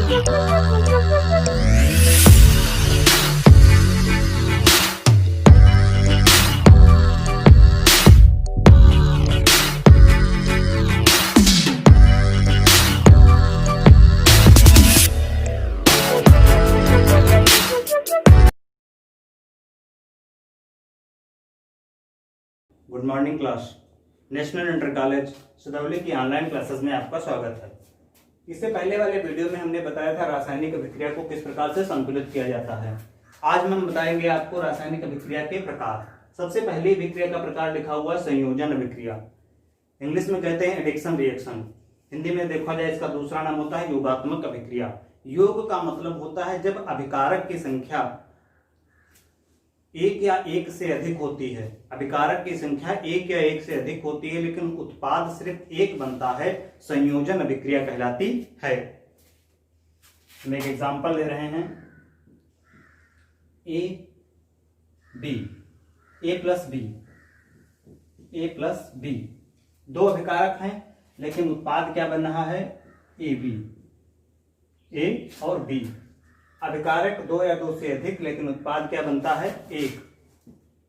Good morning class. National inter college Sudauli की online classes में आपका स्वागत है। इससे पहले वाले वीडियो में हमने बताया था रासायनिक अभिक्रिया को किस प्रकार से संतुलित किया जाता है। आज हम बताएंगे आपको रासायनिक अभिक्रिया के प्रकार। सबसे पहले अभिक्रिया का प्रकार लिखा हुआ संयोजन अभिक्रिया, इंग्लिश में कहते हैं एडिक्शन रिएक्शन। हिंदी में देखा जाए इसका दूसरा नाम होता है योगात्मक अभिक्रिया। योग का मतलब होता है जब अभिकारक की संख्या एक या एक से अधिक होती है। अभिकारक की संख्या एक या एक से अधिक होती है लेकिन उत्पाद सिर्फ एक बनता है, संयोजन अभिक्रिया कहलाती है। हम एक एग्जांपल ले रहे हैं, A B, A plus B, दो अभिकारक हैं लेकिन उत्पाद क्या बन रहा है, ए बी, ए और बी। अभिकारक दो या दो से अधिक लेकिन उत्पाद क्या बनता है, एक।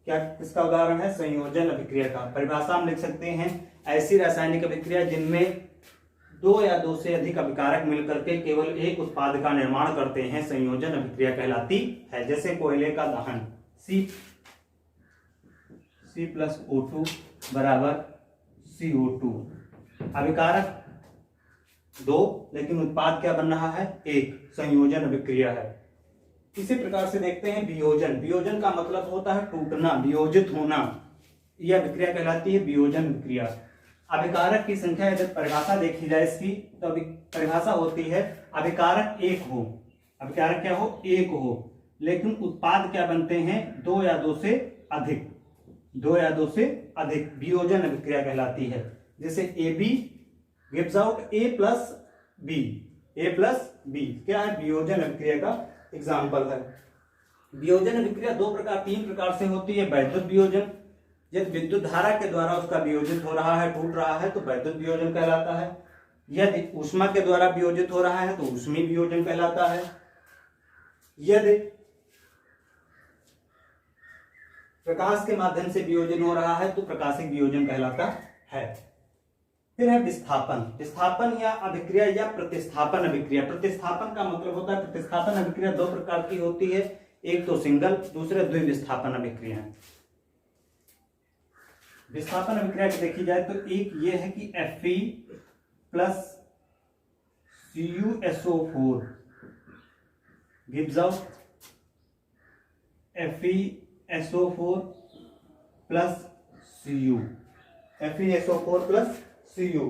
क्या किसका उदाहरण है, संयोजन अभिक्रिया का। परिभाषा हम लिख सकते हैं, ऐसी रासायनिक अभिक्रिया जिनमें दो या दो से अधिक अभिकारक मिलकर के केवल एक उत्पाद का निर्माण करते हैं, संयोजन अभिक्रिया कहलाती है। जैसे कोयले का दहन, C+O2 बराबर CO2। अभिकारक दो लेकिन उत्पाद क्या बन रहा है, एक, संयोजन अभिक्रिया है। इसी प्रकार से देखते हैं वियोजन। वियोजन का मतलब होता है टूटना, वियोजित होना। यह अभिक्रिया कहलाती है वियोजन अभिक्रिया। अभिकारक की संख्या यदि परिभाषा देखी जाए इसकी तो परिभाषा होती है अभिकारक एक हो, अभिकारक क्या हो, एक हो, लेकिन उत्पाद क्या बनते हैं, दो या दो से अधिक, दो या दो से अधिक, वियोजन अभिक्रिया कहलाती है। जैसे AB gives out A plus B, क्या है, वियोजन अभिक्रिया का एग्जाम्पल है। वियोजन अभिक्रिया तीन प्रकार से होती है। वैद्युत वियोजन, यदि विद्युत धारा के द्वारा उसका वियोजित हो रहा है, टूट रहा है तो वैद्युत वियोजन कहलाता है। यदि ऊष्मा के द्वारा वियोजित हो रहा है तो ऊष्मीय वियोजन कहलाता है। यदि प्रकाश के माध्यम से वियोजन हो रहा है तो प्रकाशिक वियोजन कहलाता है। फिर है विस्थापन। विस्थापन या अभिक्रिया या प्रतिस्थापन अभिक्रिया। प्रतिस्थापन का मतलब होता है, प्रतिस्थापन अभिक्रिया दो प्रकार की होती है, एक तो सिंगल, दूसरे द्विविस्थापन अभिक्रिया। विस्थापन अभिक्रिया की देखी जाए तो एक ये है कि Fe plus CuSO4 gives out FeSO4 plus Cu, FeSO4 plus Cu।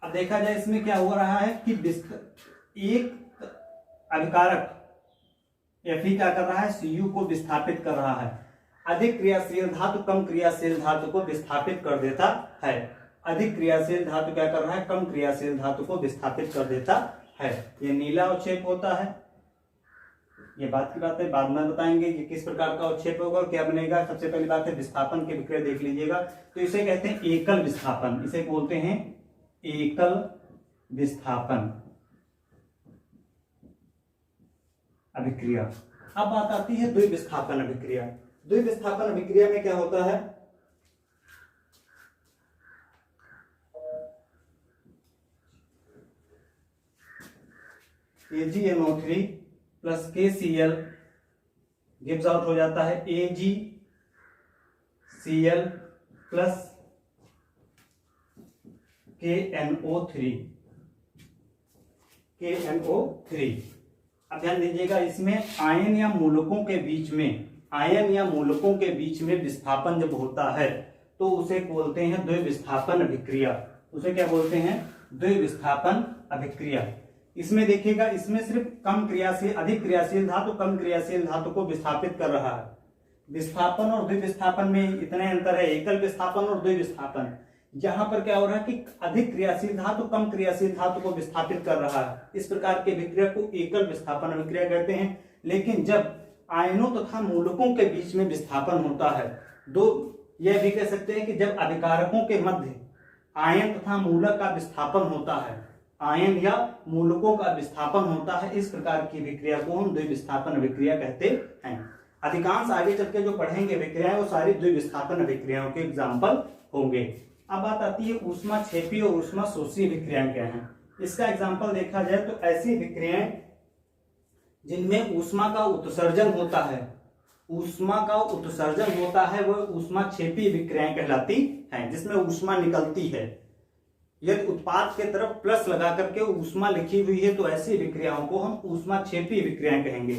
अब देखा जाए इसमें क्या हो रहा है कि एक अभिकारक Fe क्या कर रहा है, Cu को विस्थापित कर रहा है। अधिक क्रियाशील धातु कम क्रियाशील धातु को विस्थापित कर देता है। अधिक क्रियाशील धातु क्या कर रहा है, कम क्रियाशील धातु को विस्थापित कर देता है। ये नीला अवक्षेप होता है। ये बात की बात है, बाद में बताएंगे कि किस प्रकार का अवक्षेप होगा और क्या बनेगा। सबसे पहली बात है विस्थापन की अभिक्रिया देख लीजिएगा। तो इसे कहते हैं एकल विस्थापन, इसे बोलते हैं एकल विस्थापन अभिक्रिया। अब बात आती है द्विविस्थापन अभिक्रिया। द्विविस्थापन अभिक्रिया में क्या होता है, AgNO3 plus KCl gives out हो जाता है AgCl प्लस KNO3। अब ध्यान दीजिएगा, इसमें आयन या मूलकों के बीच में विस्थापन जब होता है तो उसे बोलते हैं द्विविस्थापन अभिक्रिया। उसे क्या बोलते हैं, द्विविस्थापन अभिक्रिया। इसमें देखिएगा, इसमें सिर्फ अधिक क्रियाशील धातु कम क्रियाशील धातु को विस्थापित कर रहा है। विस्थापन और द्विविस्थापन में इतने अंतर है, एकल विस्थापन और द्विविस्थापन। यहाँ पर क्या हो रहा है कि अधिक क्रियाशील धातु कम क्रियाशील धातु को विस्थापित कर रहा है। इस प्रकार की अभिक्रिया को एकल विस्थापन अभिक्रिया कहते हैं। लेकिन जब आयनों तथा मूलकों के बीच में विस्थापन होता है, यह भी कह सकते हैं कि जब अभिकारकों के मध्य आयन तथा मूलक का विस्थापन होता है, आयन या मूलकों का विस्थापन होता है, इस प्रकार की विक्रिया को हम द्विविस्थापन विक्रिया कहते हैं। अधिकांश आगे चल के जो पढ़ेंगे विक्रियाएं वो सारी द्विविस्थापन विक्रियाओं के एग्जाम्पल होंगे। अब बात आती है ऊष्मा क्षेपी और ऊष्मा शोषी विक्रियाएं क्या हैं। इसका एग्जाम्पल देखा जाए तो ऐसी विक्रियाएं जिनमें ऊष्मा का उत्सर्जन होता है, ऊष्मा का उत्सर्जन होता है वह ऊष्मा क्षेपी विक्रियाएं कहलाती हैं, जिसमें ऊष्मा निकलती है। यदि उत्पाद के तरफ प्लस लगा करके ऊष्मा लिखी हुई है तो ऐसी विक्रियाओं को हम ऊष्मा क्षेपी विक्रियाएं कहेंगे।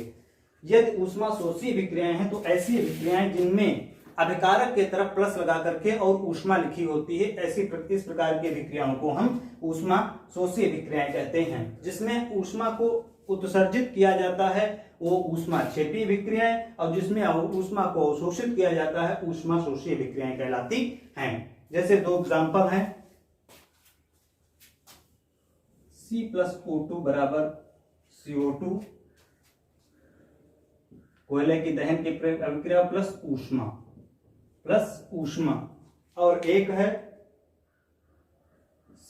यदि ऊष्मा शोषी विक्रियाएं हैं तो ऐसी विक्रियाएं जिनमें अभिकारक के तरफ प्लस लगा करके और ऊष्मा लिखी होती है, ऐसी इस प्रकार की विक्रियाओं को हम ऊष्मा शोषी विक्रियाएं कहते हैं। जिसमें ऊष्मा को उत्सर्जित किया जाता है वो ऊष्मा क्षेपी विक्रियाएं, और जिसमें ऊष्मा को अवशोषित किया जाता है ऊष्मा शोषी विक्रियाएं कहलाती हैं। जैसे दो एग्जाम्पल हैं, C+O2 बराबर CO2, कोयले की दहन की अभिक्रिया प्लस ऊष्मा, और एक है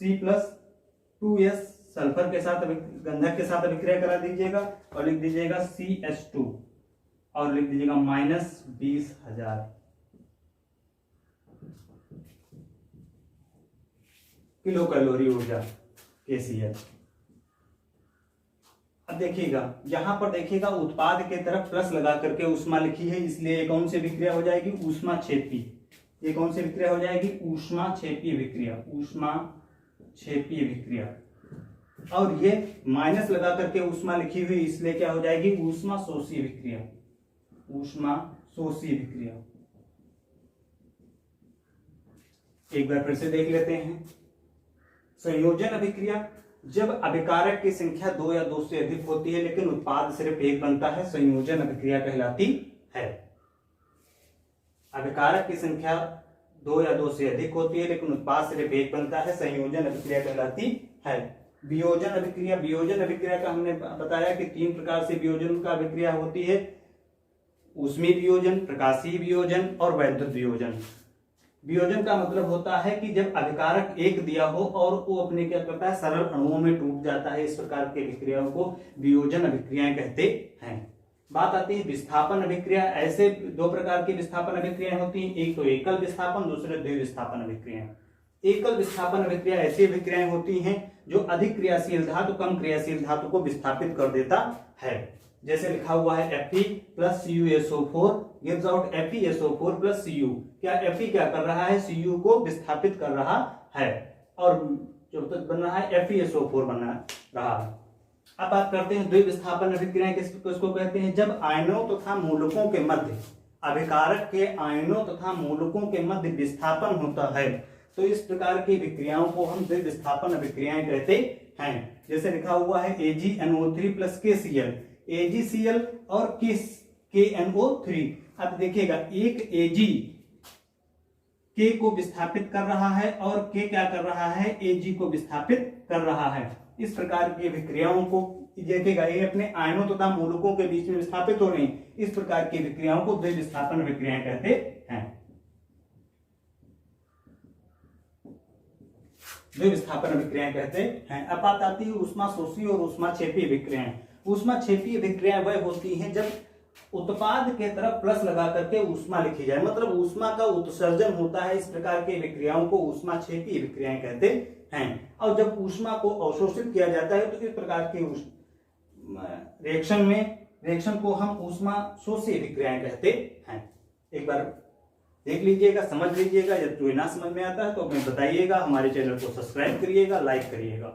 C+2S, सल्फर के साथ गंधक के साथ अभिक्रिया करा दीजिएगा और लिख दीजिएगा CH2 और लिख दीजिएगा -20,000 किलो कैलोरी ऊर्जा KCl। अब देखिएगा यहां पर देखिएगा उत्पाद के तरफ प्लस लगा करके ऊष्मा लिखी है, इसलिए कौन सी विक्रिया हो जाएगी, ऊष्मा क्षेपी। ये कौन सी विक्रिया हो जाएगी, ऊष्मा क्षेपी विक्रिया, ऊष्मा क्षेपी विक्रिया। और ये माइनस लगा करके ऊष्मा लिखी हुई, इसलिए क्या हो जाएगी, ऊष्मा शोषी विक्रिया, ऊष्मा शोषी विक्रिया। एक बार फिर से देख लेते हैं। संयोजन अभिक्रिया, जब अभिकारक की संख्या 2 या 2 से अधिक होती है लेकिन उत्पाद सिर्फ एक बनता है, संयोजन अभिक्रिया कहलाती है। अभिकारक की संख्या 2 या 2 से अधिक होती है लेकिन उत्पाद सिर्फ एक बनता है, संयोजन अभिक्रिया कहलाती है। वियोजन अभिक्रिया, वियोजन अभिक्रिया का हमने बताया कि 3 प्रकार से वियोजन का अभिक्रिया होती है, ऊष्मीय वियोजन, प्रकाशीय वियोजन और वैद्युत वियोजन। वियोजन का मतलब होता है कि जब अभिकारक एक दिया हो और वो अपने क्या करता है, सरल अणुओं में टूट जाता है, इस प्रकार की विक्रियाओं को वियोजन अभिक्रियाएं कहते हैं। बात आती है विस्थापन अभिक्रिया। ऐसे 2 प्रकार की विस्थापन अभिक्रियाएं होती हैं, एक तो एकल विस्थापन, दूसरे द्विविस्थापन अभिक्रियाएं। एकल विस्थापन अभिक्रिया ऐसी अभिक्रियाएं होती हैं जो अधिक क्रियाशील धातु कम क्रियाशील धातु को विस्थापित कर देता है। जैसे लिखा हुआ है Fe + CuSO4 gives out FeSO4 + Cu। क्या Fe क्या कर रहा है, Cu को विस्थापित कर रहा है और जो बन रहा है FeSO4 बन रहा है। अब बात करते हैं द्विविस्थापन अभिक्रियाएं किसको कहते हैं, जब आयनों तथा मूलकों के मध्य, अभिकारक के आयनों तथा मूलकों के मध्य विस्थापन होता है तो इस प्रकार की विक्रियाओं को हम द्विविस्थापन अभिक्रियाएं कहते हैं। जैसे लिखा हुआ है AgNO3 + KCl, AgCl और KNO3। अब देखिएगा एक Ag K को विस्थापित कर रहा है और K क्या कर रहा है, Ag को विस्थापित कर रहा है। इस प्रकार की विक्रियाओं को देखिएगा, ये अपने आयनों तथा मूलकों के बीच में विस्थापित हो रही, इस प्रकार की विक्रियाओं को द्विविस्थापन विक्रियाएं कहते हैं। द्विविस्थापन विक्रियाएं कहते हैं। अब बात आती है ऊष्मा शोषी और ऊष्मा क्षेपी विक्रियाएं। ऊष्मा क्षेपी विक्रियाएं वह होती हैं जब उत्पाद के तरफ प्लस लगा करके ऊष्मा लिखी जाए, मतलब ऊष्मा का उत्सर्जन होता है, इस प्रकार की विक्रियाओं को ऊष्मा क्षेपी विक्रियाएं कहते हैं। और जब ऊष्मा को अवशोषित किया जाता है तो इस प्रकार की रिएक्शन को हम ऊष्मा शोषी विक्रियाएं कहते हैं। एक बार देख लीजिएगा, समझ लीजिएगा। यदि कोई ना समझ में आता है तो हमें बताइएगा, हमारे चैनल को सब्सक्राइब करिएगा, लाइक करिएगा।